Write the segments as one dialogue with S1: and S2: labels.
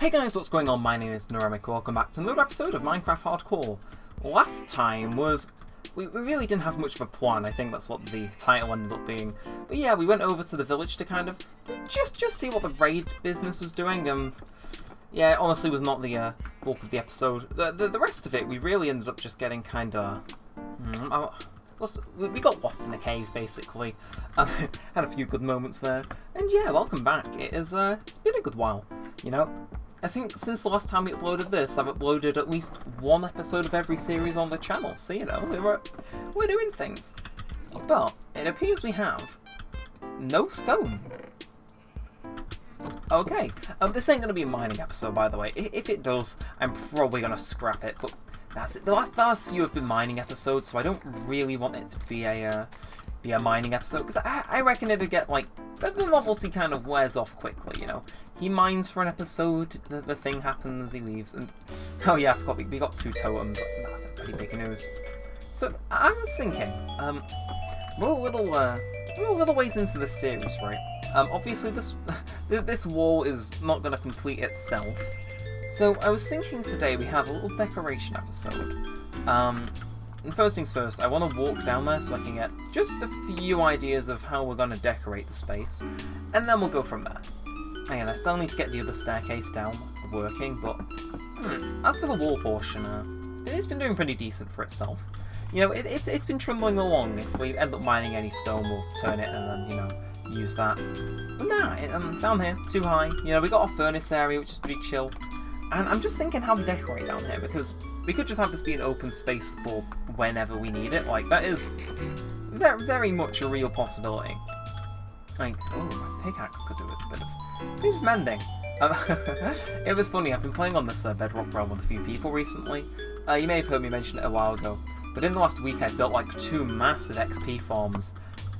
S1: Hey guys, what's going on? My name is Neremik. Welcome back to another episode of Minecraft Hardcore. Last time was... We really didn't have much of a plan. I think that's what the title ended up being. But yeah, we went over to the village to kind of just see what the raid business was doing. Yeah, it honestly was not the bulk of the episode. The rest of it, we really ended up just getting kind of... we got lost in a cave, basically. Had a few good moments there. And yeah, welcome back. It's been a good while, you know. I think since the last time we uploaded this, I've uploaded at least one episode of every series on the channel, so you know, we're doing things. But it appears we have no stone. Okay, this ain't going to be a mining episode, by the way. If it does, I'm probably going to scrap it, but that's it. The last few have been mining episodes, so I don't really want it to be a mining episode, because I reckon it'd get, like, the novelty kind of wears off quickly, you know. He mines for an episode, the thing happens, he leaves, and... Oh yeah, I forgot, we got 2 totems. That's a pretty big news. So, I was thinking, we're a little ways into the series, right? Obviously this wall is not going to complete itself. So, I was thinking today we have a little decoration episode. And first things first, I want to walk down there so I can get just a few ideas of how we're going to decorate the space, and then we'll go from there. Again, I still need to get the other staircase down working, but as for the wall portion, it's been doing pretty decent for itself. You know, it's been trundling along. If we end up mining any stone, we'll turn it and then, you know, use that. But nah, down here, too high. You know, we got our furnace area, which is pretty chill. And I'm just thinking how we decorate down here, because we could just have this be an open space for whenever we need it. Like, that is very much a real possibility. Like, oh, my pickaxe could do with a bit of mending. It was funny, I've been playing on this bedrock realm with a few people recently. You may have heard me mention it a while ago, but in the last week I built like 2 massive XP farms,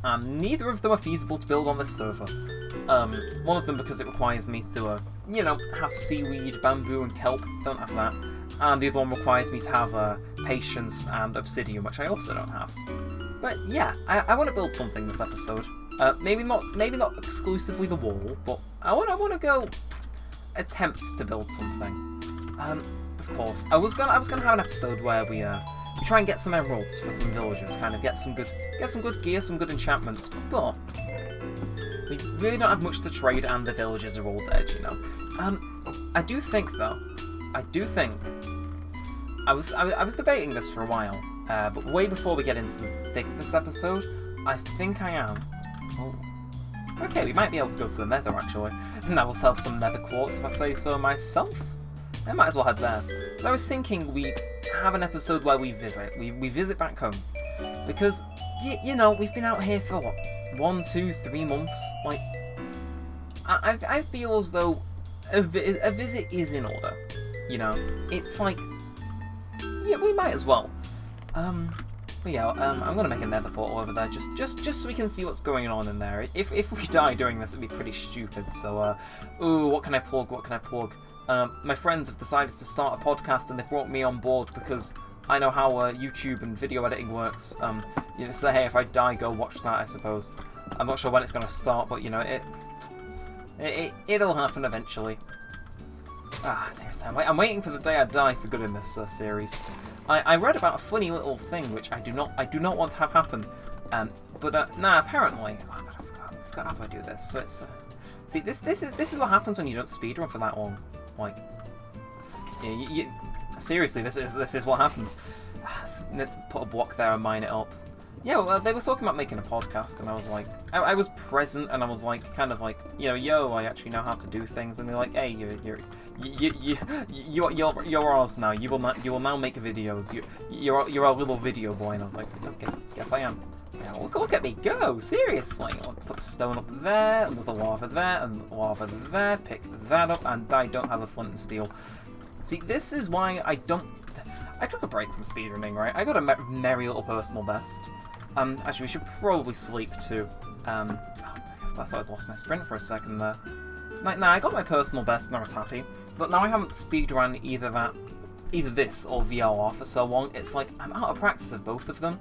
S1: and neither of them are feasible to build on this server. One of them because it requires me to, you know, have seaweed, bamboo and kelp, don't have that. And the other one requires me to have patience and obsidian, which I also don't have. But yeah, I want to build something this episode. Maybe not exclusively the wall, but I want to go attempts to build something. Of course, I was gonna have an episode where we try and get some emeralds for some villagers, kind of get some good gear, some good enchantments, but we really don't have much to trade, and the villagers are all dead, you know. I do think though, I was debating this for a while, but way before we get into the thick of this episode, I think I am. Oh. Okay, we might be able to go to the Nether actually, and I will sell some Nether quartz if I say so myself. I might as well head there. So I was thinking we have an episode where we visit. We visit back home, because you know, we've been out here for what, 1, 2, 3 months. Like, I feel as though a visit is in order. You know, it's like, yeah, we might as well. But yeah, I'm gonna make a Nether portal over there just so we can see what's going on in there. If we die doing this, it'd be pretty stupid. So, ooh, what can I plug? What can I plug? My friends have decided to start a podcast, and they've brought me on board because I know how YouTube and video editing works. You know, so hey, if I die, go watch that, I suppose. I'm not sure when it's going to start, but you know, it'll happen eventually. Seriously, I'm waiting for the day I die for good in this series. I read about a funny little thing which I do not want to have happen. Nah, apparently, oh God, I forgot how do I do this. So it's see, this is what happens when you don't speedrun for that long. Like, yeah, seriously, this is what happens. Let's put a block there and mine it up. Yeah, well, they were talking about making a podcast, and I was like, I was present, and I was like, kind of like, you know, yo, I actually know how to do things, and they're like, hey, you're ours now. You will now make videos. You're our little video boy, and I was like, okay, guess I am. Yeah, look at me go! Seriously, I'll put a stone up there, another lava there, and lava there. Pick that up, and I don't have a flint and steel. See, this is why I took a break from speedrunning, right? I got a merry little personal best. Actually, we should probably sleep too. I thought I'd lost my sprint for a second there. Nah, I got my personal best and I was happy. But now I haven't speedrun either this or VLR for so long. It's like I'm out of practice of both of them,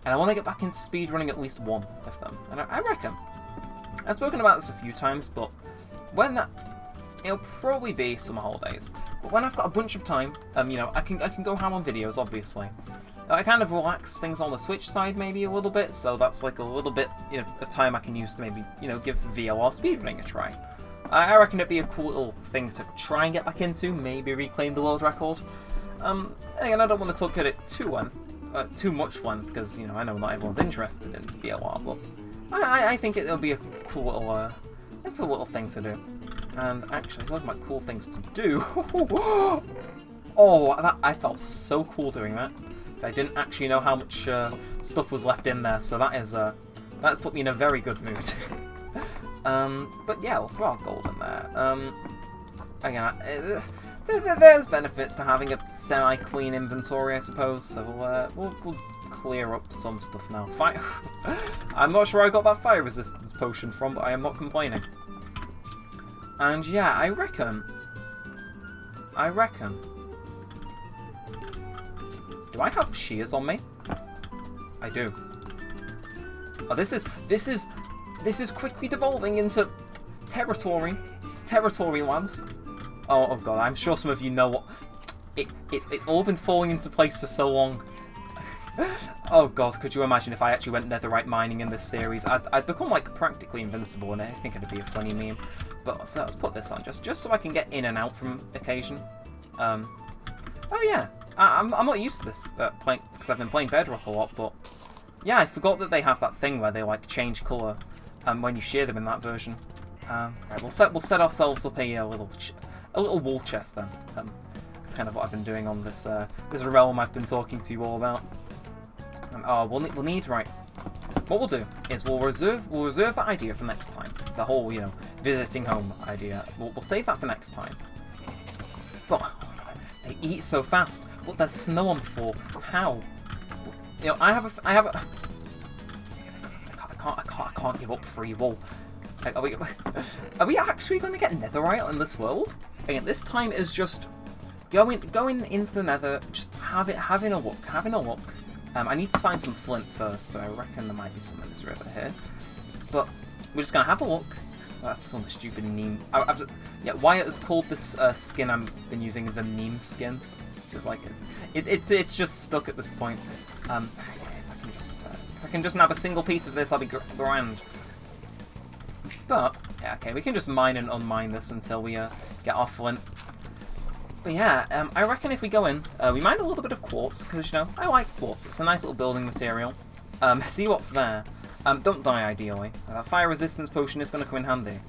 S1: and I want to get back into speedrunning at least one of them. And I reckon I've spoken about this a few times, but when it'll probably be summer holidays. But when I've got a bunch of time, you know, I can go ham on videos, obviously. I kind of relax things on the Switch side maybe a little bit, so that's like a little bit, you know, of time I can use to maybe, you know, give VLR speedrunning a try. I reckon it'd be a cool little thing to try and get back into, maybe reclaim the world record. Again, I don't want to talk at it too much length, because, you know, I know not everyone's interested in VLR, but I think it'll be a cool little thing to do. And actually, one of my cool things to do. Oh, I felt so cool doing that. I didn't actually know how much stuff was left in there, so that's put me in a very good mood. But yeah, we'll throw our gold in there. Again, there's benefits to having a semi-clean inventory, I suppose. So we'll clear up some stuff now. I'm not sure I got that fire resistance potion from, but I am not complaining. And yeah, I reckon. Do I have shears on me? I do. Oh, this is quickly devolving into territory, lads. Oh god, I'm sure some of you know what. It's all been falling into place for so long. Oh god, could you imagine if I actually went netherite mining in this series? I'd become like practically invincible, and I think it'd be a funny meme. But so let's put this on just so I can get in and out from occasion. Oh yeah. I'm not used to this because I've been playing Bedrock a lot, but yeah, I forgot that they have that thing where they like change colour when you shear them in that version. Right, we'll set ourselves up a little wall chest then. That's kind of what I've been doing on this realm I've been talking to you all about. We'll need right. What we'll do is we'll reserve that idea for next time. The whole, you know, visiting home idea. We'll save that for next time. But they eat so fast. But there's snow on the floor. How? You know, I can't give up free wool. Like, are we actually going to get netherite in this world? Again, this time is just going into the nether, just having a look. I need to find some flint first, but I reckon there might be some in this river here. But we're just going to have a look. That's some stupid neem. Yeah, Wyatt has called this skin I've been using the neem skin. Just like it's just stuck at this point. If I can just nab a single piece of this, I'll be grand. But yeah, okay, we can just mine and unmine this until we get our flint. But yeah, I reckon if we go in, we mine a little bit of quartz because, you know, I like quartz. It's a nice little building material. See what's there. Don't die ideally. That fire resistance potion is going to come in handy.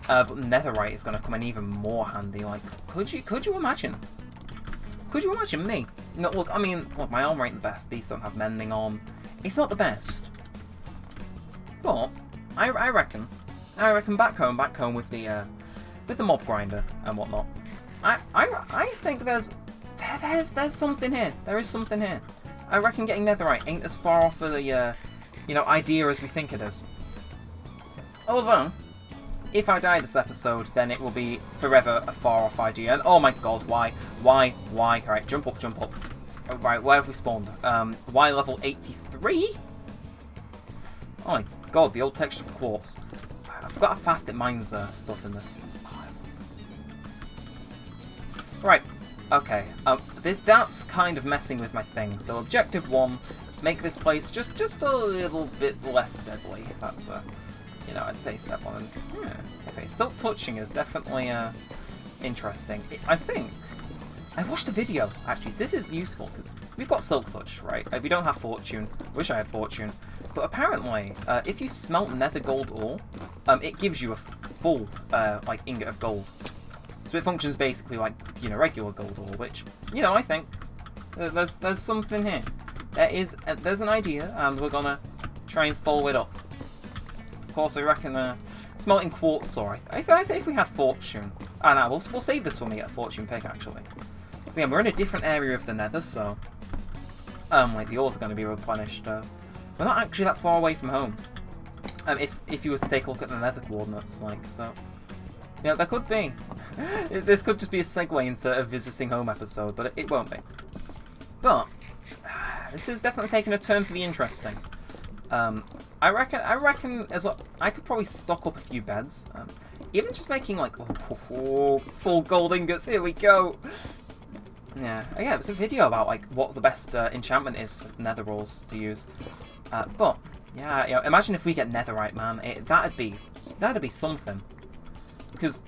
S1: But netherite is going to come in even more handy. Like, could you imagine? Could you imagine me? No, look, I mean, look, my armor ain't the best. These don't have mending on. It's not the best. But I reckon back home with the mob grinder and whatnot. I think there's something here. There is something here. I reckon getting netherite ain't as far off of the you know, idea as we think it is. Although, if I die this episode, then it will be forever a far-off idea. And oh my god, why? Alright, jump up. Right, where have we spawned? Y level 83? Oh my god, the old texture of quartz. I forgot how fast it mines stuff in this. Right, okay. That's kind of messing with my thing. So objective 1, make this place just a little bit less deadly. That's you know, I'd say step 1. Yeah, okay, silk touching is definitely interesting. I think I watched a video actually. So this is useful because we've got silk touch, right? We don't have fortune. Wish I had fortune, but apparently, if you smelt nether gold ore, it gives you a full like ingot of gold. So it functions basically like, you know, regular gold ore, which, you know, I think there's something here. There's an idea, and we're gonna try and follow it up. Of course, I reckon smelting quartz ore. If we had fortune, no, we'll save this when we get a fortune pick actually. So yeah, we're in a different area of the nether, so like the ore's are going to be replenished. We're not actually that far away from home. If you were to take a look at the nether coordinates, like so. Yeah, there could be. This could just be a segue into a visiting home episode, but it won't be. But this is definitely taking a turn for the interesting. I reckon as well, I could probably stock up a few beds. Even just making like full gold ingots. Here we go. Yeah, it was a video about like what the best enchantment is for nether rolls to use. But yeah, you know, imagine if we get netherite, man. That'd be something. Because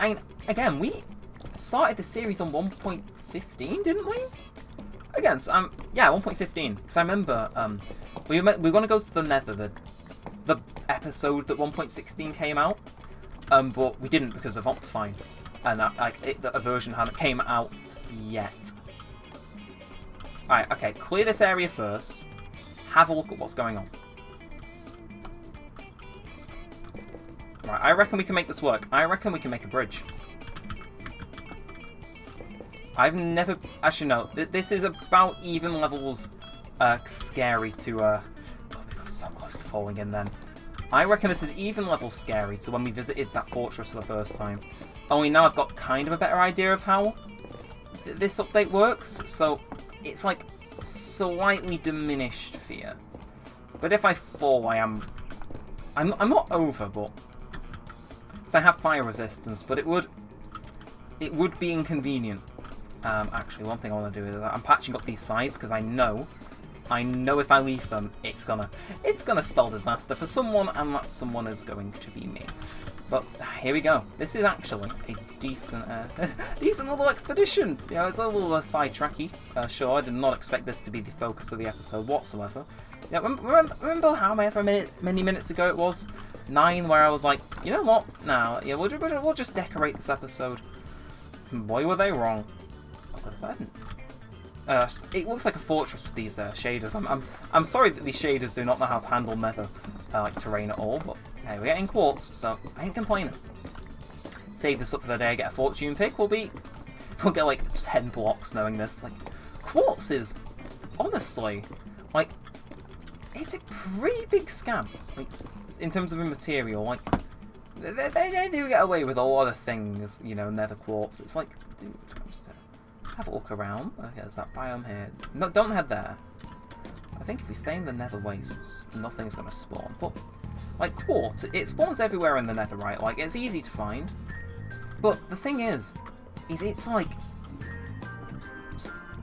S1: I mean, again, we started the series on 1.15, didn't we? Again, so, yeah, 1.15. Because I remember we were going to go to the Nether, the episode that 1.16 came out, but we didn't because of Optifine, and a version hadn't came out yet. Alright, okay, clear this area first. Have a look at what's going on. Right, I reckon we can make this work. I reckon we can make a bridge. I've never... Actually, no. This is about even levels scary to... Oh, we got so close to falling in then. I reckon this is even level scary to when we visited that fortress for the first time. Only now I've got kind of a better idea of how this update works. So, it's like slightly diminished fear. But if I fall, I'm not over, but... Because I have fire resistance, but it would be inconvenient. Actually, one thing I want to do is I'm patching up these sides because I know if I leave them, it's gonna spell disaster for someone, and that someone is going to be me. But here we go. This is actually a decent little expedition. You know, it's a little sidetracky. Sure, I did not expect this to be the focus of the episode whatsoever. Yeah, remember how many minutes ago it was? 9, where I was like, you know what? Now, yeah, we'll just decorate this episode. Boy, were they wrong. What is that? It looks like a fortress with these shaders. I'm sorry that these shaders do not know how to handle nether like terrain at all, but hey, we're getting quartz, so I ain't complaining. Save this up for the day. Get a fortune pick. We'll get like 10 blocks knowing this. Like quartz is honestly like it's a pretty big scam. Like in terms of a material, like they do get away with a lot of things. You know, nether quartz. It's like. Dude, have a look around. Okay, there's that biome here. No, don't head there. I think if we stay in the nether wastes, nothing's going to spawn. But, like, quartz, it spawns everywhere in the nether, right? Like, it's easy to find. But the thing is it's like...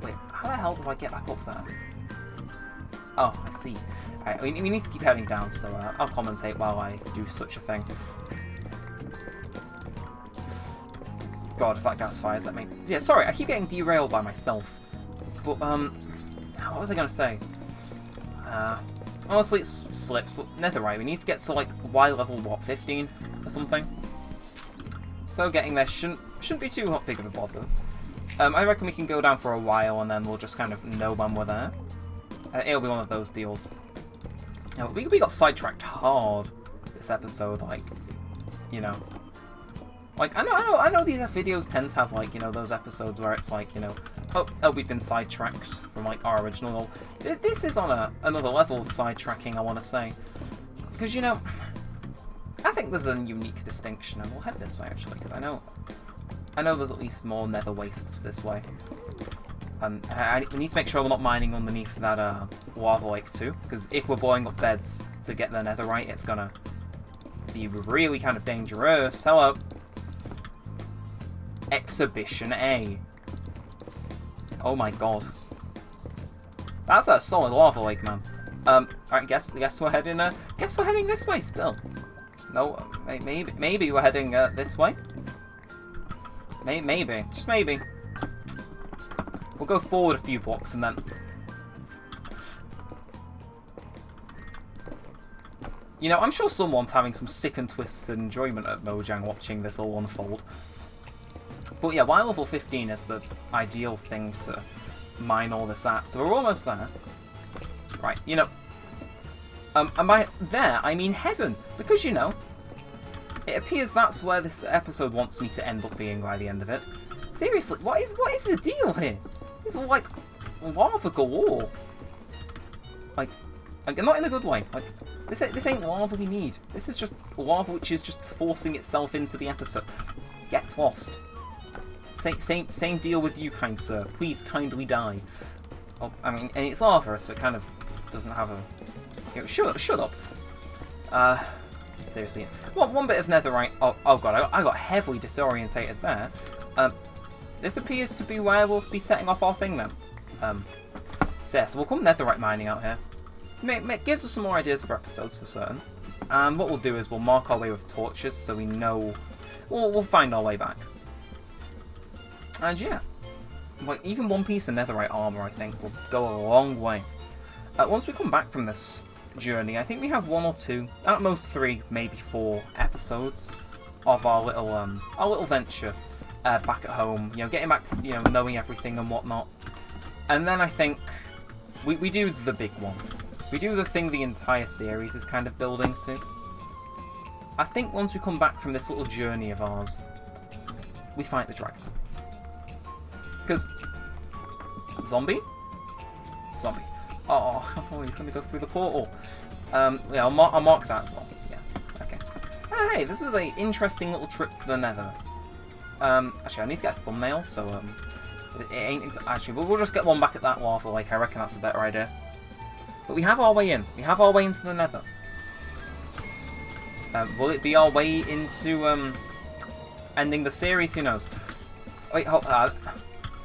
S1: Wait, how the hell do I get back up there? Oh, I see. Alright, we need to keep heading down, so I'll commentate while I do such a thing. God, if that gas fires at me. Yeah, sorry, I keep getting derailed by myself. But, what was I going to say? Honestly, it slips, but netherite. We need to get to, like, Y level, what, 15 or something? So getting there shouldn't be too big of a bother. I reckon we can go down for a while, and then we'll just kind of know when we're there. It'll be one of those deals. We got sidetracked hard this episode, like, you know. Like, I know these videos tend to have, like, you know, those episodes where it's like, you know, oh we've been sidetracked from, like, our original. This is on another level of sidetracking, I want to say. Because, you know, I think there's a unique distinction, and we'll head this way, actually, because I know there's at least more nether wastes this way. We need to make sure we're not mining underneath that lava lake, too, because if we're blowing up beds to get the netherite, it's gonna be really kind of dangerous. Hello. Exhibition A. Oh my god. That's a solid lava lake, man. Alright, guess we're heading this way still. No, maybe we're heading this way. Maybe, just maybe. We'll go forward a few blocks and then. You know, I'm sure someone's having some sick and twisted enjoyment at Mojang watching this all unfold. But yeah, Y level 15 is the ideal thing to mine all this at, so we're almost there. Right, you know, and by there, I mean heaven, because, you know, it appears that's where this episode wants me to end up being by the end of it. Seriously, what is the deal here? This is like lava galore. Like not in a good way. Like, this ain't lava we need. This is just lava which is just forcing itself into the episode. Get lost. Same deal with you, kind sir. Please kindly die. Oh, I mean, and it's lava, so it kind of doesn't have a... You know, shut up. Seriously. One bit of netherite. Oh god, I got heavily disorientated there. This appears to be where we'll be setting off our thing then. So yeah, so we'll come netherite mining out here. Gives us some more ideas for episodes for certain. And what we'll do is we'll mark our way with torches so we know... We'll find our way back. And yeah. Like, even one piece of netherite armor, I think, will go a long way. Once we come back from this journey, I think we have 1 or 2, at most 3, maybe 4 episodes of our little venture back at home. You know, getting back to, you know, knowing everything and whatnot. And then I think we do the big one. We do the thing the entire series is kind of building to. I think once we come back from this little journey of ours, we fight the dragon. Because... Zombie? Zombie. Oh, he's going to go through the portal. Yeah, I'll mark that as well. Yeah, okay. Oh, hey, this was a interesting little trip to the Nether. Actually, I need to get a thumbnail, so it ain't actually. But we'll just get one back at that lava lake. I reckon that's a better idea. But we have our way in. We have our way into the Nether. Will it be our way into ending the series? Who knows? Wait, hold on.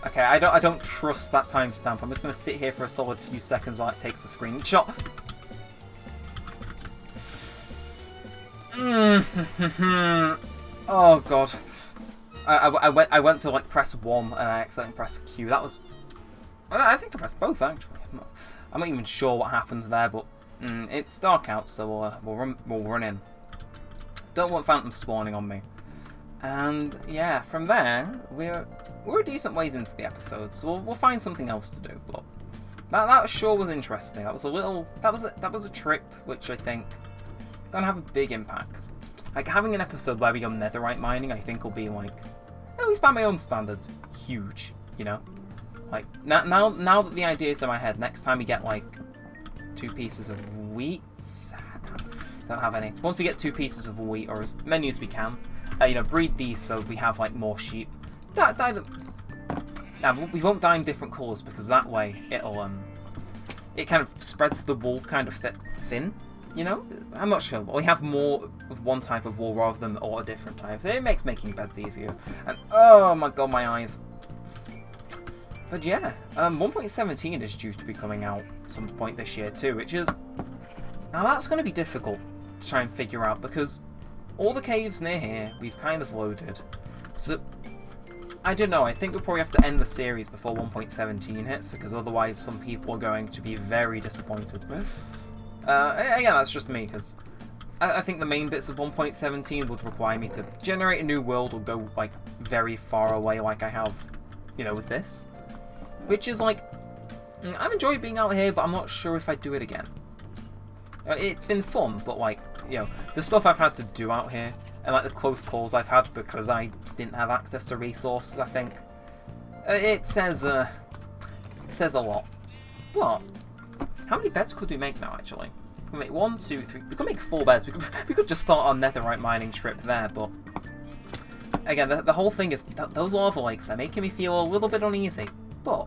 S1: Okay, I don't trust that timestamp. I'm just going to sit here for a solid few seconds while it takes the screenshot. Oh god. I went to like press 1 and I accidentally pressed Q. That was... I think I pressed both actually. I'm not even sure what happened there, but it's dark out, so we'll run in. Don't want phantoms spawning on me. And yeah, from there we're a decent ways into the episode, so we'll find something else to do. But that sure was interesting. That was a trip which I think gonna have a big impact. Like having an episode where we go netherite mining, I think will be like, at least by my own standards, huge. You know, like now that the idea's in my head, next time we get like 2 pieces of wheat. Don't have any. Once we get 2 pieces of wheat, or as many as we can, you know, breed these so we have like more sheep. Dye them. Now we won't dye in different colours because that way it'll it kind of spreads the wool kind of thin. You know, I'm not sure, but we have more of one type of wool rather than all different types. It makes making beds easier. And oh my god, my eyes. But yeah, 1.17 is due to be coming out some point this year too, which is now that's going to be difficult to try and figure out because all the caves near here we've kind of loaded. So I don't know. I think we'll probably have to end the series before 1.17 hits because otherwise some people are going to be very disappointed. Again, that's just me because I think the main bits of 1.17 would require me to generate a new world or go like very far away like I have, you know, with this. Which is like, I've enjoyed being out here, but I'm not sure if I'd do it again. It's been fun, but like, you know, the stuff I've had to do out here and like the close calls I've had because I didn't have access to resources, I think it says a lot. But how many beds could we make now? Actually, we make 1, 2, 3. We could make 4 beds. We could just start our netherite mining trip there. But again, the whole thing is those lava lakes are making me feel a little bit uneasy. But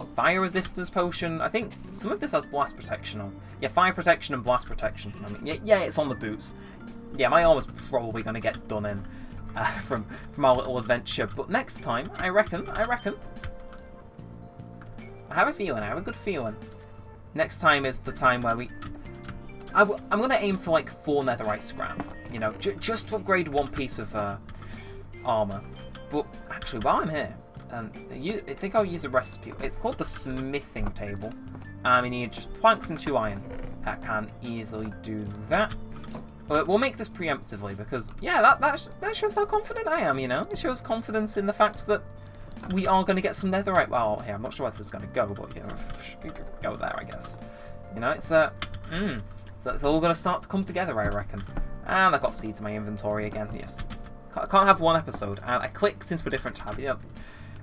S1: a fire resistance potion. I think some of this has blast protection on. Yeah, fire protection and blast protection. I mean, yeah, it's on the boots. Yeah, my armor's probably gonna get done in from our little adventure. But next time, I reckon. I have a feeling. I have a good feeling. Next time is the time where I'm going to aim for like 4 netherite scrap. You know, just to upgrade 1 piece of armor. But actually, while I'm here, I think I'll use a recipe. It's called the smithing table. We need just planks and 2 iron. I can easily do that. But we'll make this preemptively because, yeah, that shows how confident I am, you know? It shows confidence in the fact that we are going to get some netherite out here. I'm not sure where this is going to go, but, you know, go there, I guess. You know, it's, so it's all going to start to come together, I reckon. And I've got seeds in my inventory again. Yes. I can't have 1 episode. And I clicked into a different tab. You know,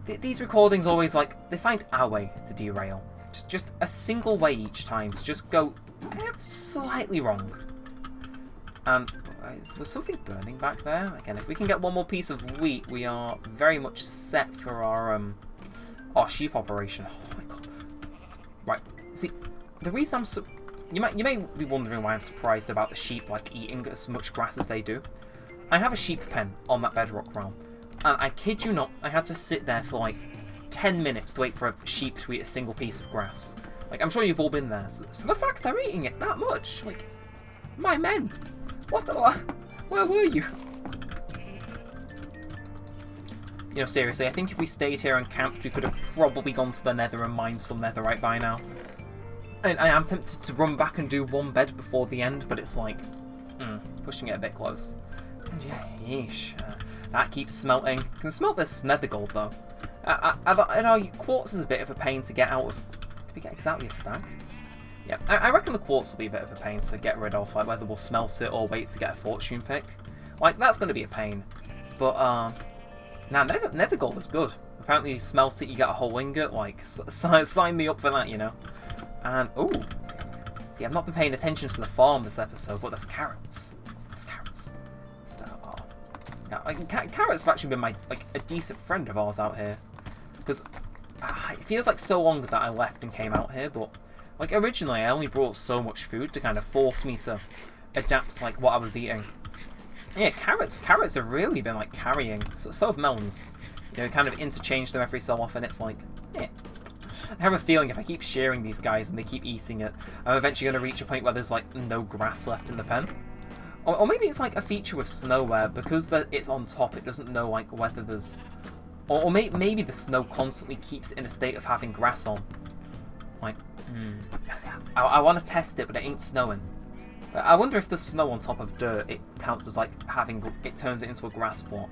S1: these recordings always, like, they find our way to derail. Just a single way each time to just go slightly wrong. And was something burning back there? Again, if we can get 1 more piece of wheat, we are very much set for our sheep operation. Oh my god! Right, see, the reason you may be wondering why I'm surprised about the sheep like eating as much grass as they do. I have a sheep pen on that bedrock realm, and I kid you not, I had to sit there for like 10 minutes to wait for a sheep to eat a single piece of grass. Like, I'm sure you've all been there. So the fact they're eating it that much, like, my men, where were you? You know, seriously, I think if we stayed here and camped, we could have probably gone to the Nether and mined some netherite by now. And I am tempted to run back and do one bed before the end, but it's like, pushing it a bit close. And yeah, yeesh, that keeps smelting. Can smelt this nether gold though. I know quartz is a bit of a pain to get out of. Did we get exactly a stack? Yeah, I reckon the quartz will be a bit of a pain to get rid of, like whether we'll smelt it or wait to get a fortune pick. Like, that's going to be a pain. But, nah, nether gold is good. Apparently you smelt it, you get a whole ingot, like, sign me up for that, you know. And, ooh, see, I've not been paying attention to the farm this episode, but there's carrots. There's carrots. So, yeah, like, carrots have actually been a decent friend of ours out here. Because it feels like so long that I left and came out here, but like originally I only brought so much food to kind of force me to adapt to like what I was eating. Yeah, carrots have really been like carrying. So have melons. You know, kind of interchange them every so often. It's like, yeah. I have a feeling if I keep shearing these guys and they keep eating it, I'm eventually going to reach a point where there's like no grass left in the pen. Or maybe it's like a feature with snow where because it's on top, it doesn't know like whether there's. Or maybe the snow constantly keeps it in a state of having grass on. Like, I want to test it, but it ain't snowing. But I wonder if the snow on top of dirt, it counts as like it turns it into a grass block.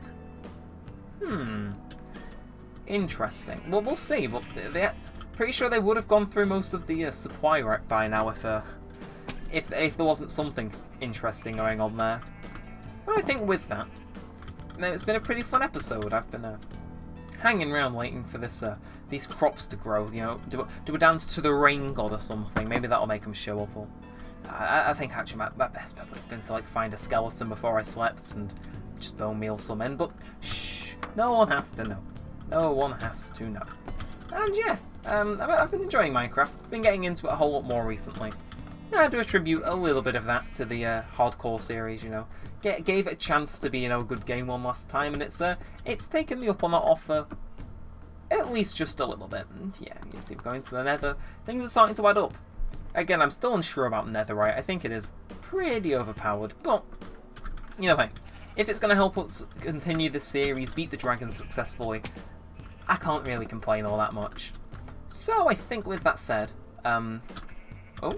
S1: Interesting. Well, we'll see, but they're pretty sure they would have gone through most of the supply rack by now if there wasn't something interesting going on there. But I think with that, it's been a pretty fun episode. I've been hanging around waiting for these crops to grow, you know, do a dance to the rain god or something. Maybe that'll make them show up. Or I think actually my best bet would have been to like find a skeleton before I slept and just bone meal some in. But shh, no one has to know. No one has to know. And yeah, I've been enjoying Minecraft. Been getting into it a whole lot more recently. I do attribute a little bit of that to the hardcore series, you know. Gave it a chance to be, you know, a good game one last time, and it's taken me up on that offer at least just a little bit. And yeah, you can see we're going to the Nether. Things are starting to add up. Again, I'm still unsure about netherite. I think it is pretty overpowered, but you know, hey, if it's going to help us continue this series, beat the dragons successfully, I can't really complain all that much. So I think with that said, oh,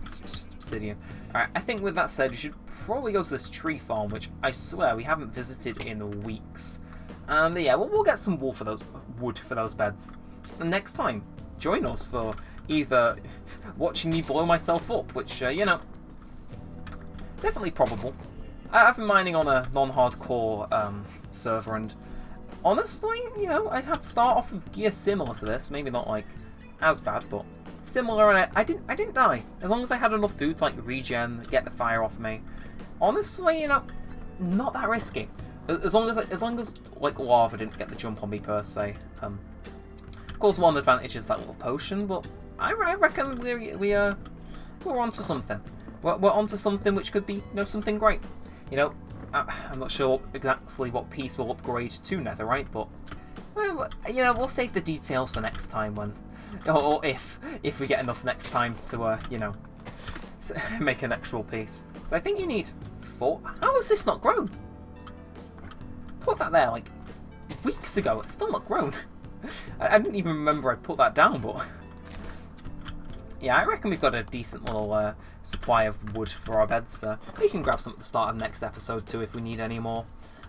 S1: it's just obsidian. Alright, I think with that said, we should probably go to this tree farm, which I swear we haven't visited in weeks. And yeah, we'll get some wood for those beds. And next time, join us for either watching me blow myself up, which, you know, definitely probable. I've been mining on a non-hardcore server, and honestly, you know, I had to start off with gear similar to this. Maybe not like as bad, but similar, and I didn't die. As long as I had enough food to like regen, get the fire off me. Honestly, you know, not that risky. As long as like lava didn't get the jump on me per se. Of course, one advantage is that little potion, but I reckon we're onto something. We're onto something which could be, you know, something great. You know, I'm not sure exactly what piece will upgrade to netherite, but well, you know, we'll save the details for next time when. Or if we get enough next time to, you know, make an actual piece. So I think you need 4. How has this not grown? Put that there like weeks ago. It's still not grown. I didn't even remember I put that down, but yeah, I reckon we've got a decent little supply of wood for our beds. We can grab some at the start of the next episode too if we need any more.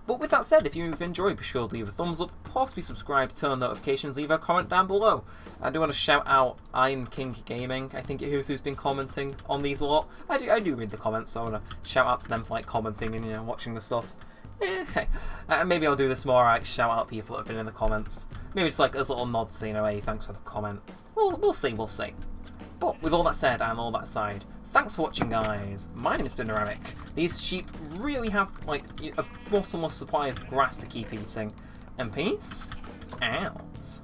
S1: But with that said, if you've enjoyed, be sure to leave a thumbs up, possibly subscribe, turn on notifications, leave a comment down below. I do want to shout out Iron King Gaming, I think who's been commenting on these a lot. I do read the comments, so I want to shout out to them for like commenting and, you know, watching the stuff. Maybe I'll do this more, like shout out people that have been in the comments. Maybe just like as little nods to, you know, hey, thanks for the comment. We'll see. But with all that said and all that aside, thanks for watching, guys. My name has been Neremik. These sheep really have like a bottomless supply of grass to keep eating. And peace out.